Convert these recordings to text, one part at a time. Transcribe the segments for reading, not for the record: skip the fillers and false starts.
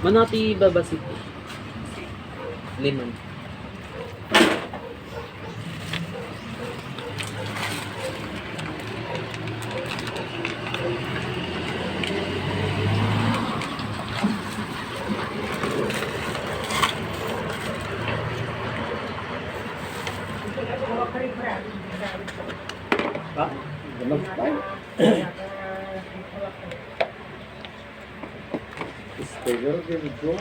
Manati babasit. Lemon. Ha? Ganun tayo. Pero ganito.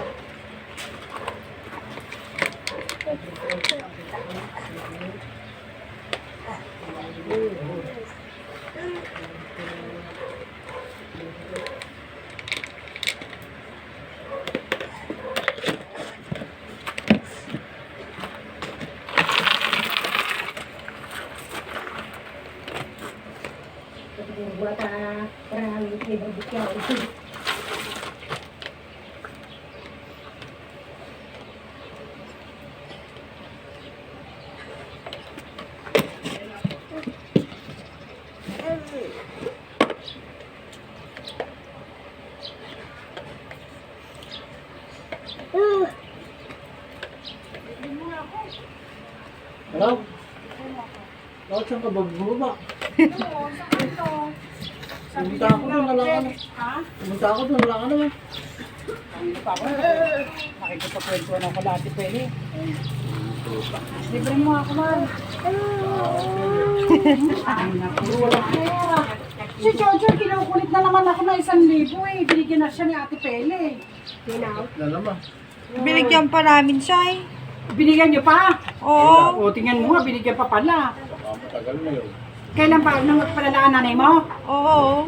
Buat perang ini berbicara itu. Hello? Bakit saan ka bumaba? Pumunta ako doon, wala ka na. Pumunta ako doon, wala ka naman. Nakikipagkwentuhan ako dati pwede. Libre mo ako man. Si Jojo, kinukulit na naman ako na 1,000 eh. Binigyan na siya ni Ate Pele. Na naman. Binigyan pa namin siya eh. Binigyan niyo pa? Oo. O, tingnan mo nga, binigyan pa pala. Baka matagal na yun. Kailan pa? Nung palalaan nanay mo? Oo.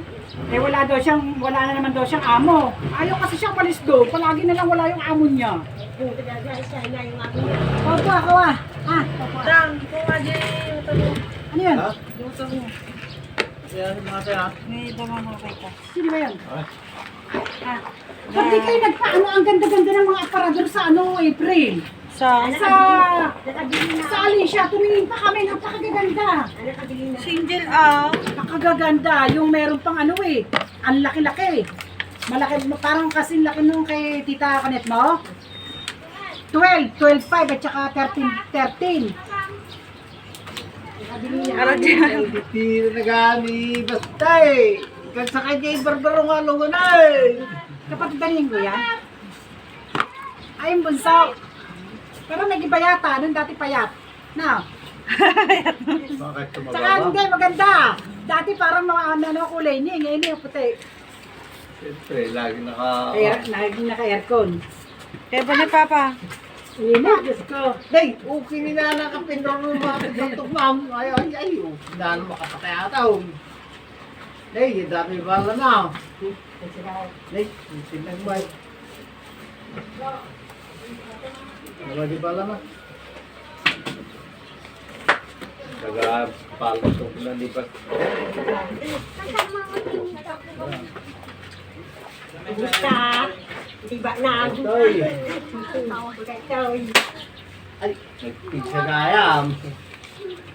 Eh wala na naman daw siyang amo. Ayaw kasi siyang palis doon. Palagi na lang wala yung amo niya. Opo, ako ah. Ah, opo. Dang, kung adi, Ano yun? Ha? luto mo. Kaya mga kaya. May dama makita. Sino ba yun? Ay. Ah. Ba't di kayo nagpaano ang ganda-ganda ng mga aparador sa April? Sa Sa Alicia, tumingin pa kami, napakagaganda. single ah. Napakagaganda, yung meron pang ang laki-laki. Malaki, parang kasing laki nung kay Tita Kanet mo. 12, 12.5 at saka 13. Hindi na nagani. Basta eh. Kag sa kanya ibarbaro nga lungo na eh. Kapatid daling ko yan. Ay, yung bunso. Pero nag-iba yata, nung dati payat. Na. Bakit Tsaka tumagaba? hindi, maganda. Dati parang mga kulay niya, ngayon yung puti. Siyempre, lagi naka... Naka-aircon. Kaya ba ni Papa? Hindi na, Diyos ko. Day, okay ni Nana kapindor ng mga pinatong ma'am. Ay, Nana makapatayataw. Day, dami bala na. Day, sinang bay. Dami bala na. Nagapalo ito na lipat. Gusta. Diba na? Toy. Ay, nagpizza gayam.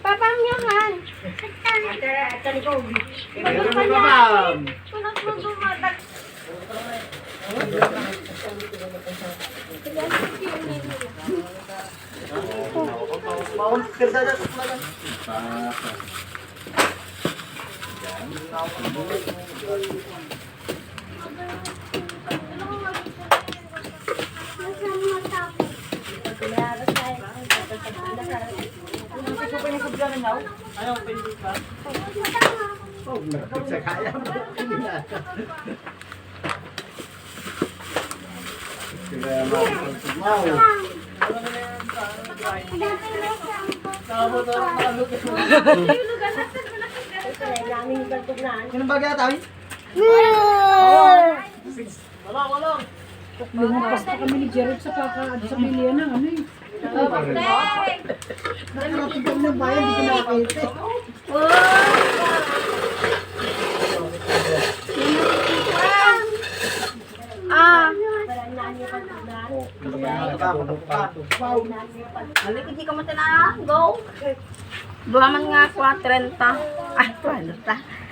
Papang yaman. Ate ko. Meron na ba, ma'am? Oh, nagpizza gayam. Kaya mga Daming bagtog na. Sino ba kaya tayo? Wala. Lumampas na kami ni Gerald sa sa bilihan ng ano eh. Nakarating kami ng bayan, di ko nakakita. Hindi ka mo na. Go. Duhaman nga 30. Ay, 30.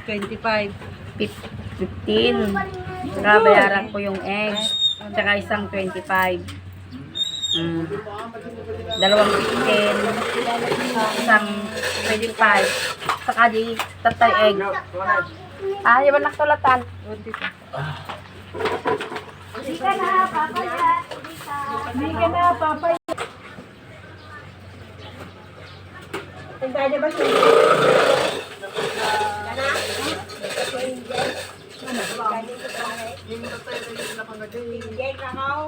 25. 15. Saka bayaran ko yung eggs. Tsaka isang 25. Dalawang 15. Isang 25. Saka di tatay egg. Ah, yaman nakatulatan. 22. Hindi ka na, papa. Pagkaya ba siya?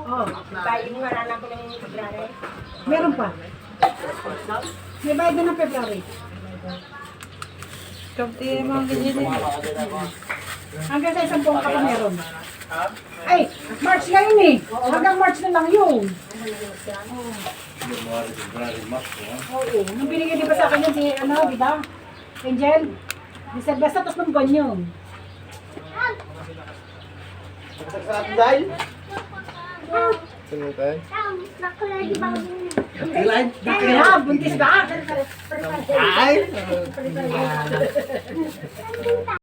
Oh, Bayo mo nga lang ko ng February. meron pa. May bayad na ng February. Kapti mga ganyan eh. Hanggang sa isang buwan ka pa meron. Ay, March ngayon eh. Hanggang March na lang yun. Oo. Nung binigay di ba sa akin yun si, di ba? Angel? Basta tapos ng buwan yun. Sa dahil? Ilan? Kaya, buntis ka. Ay!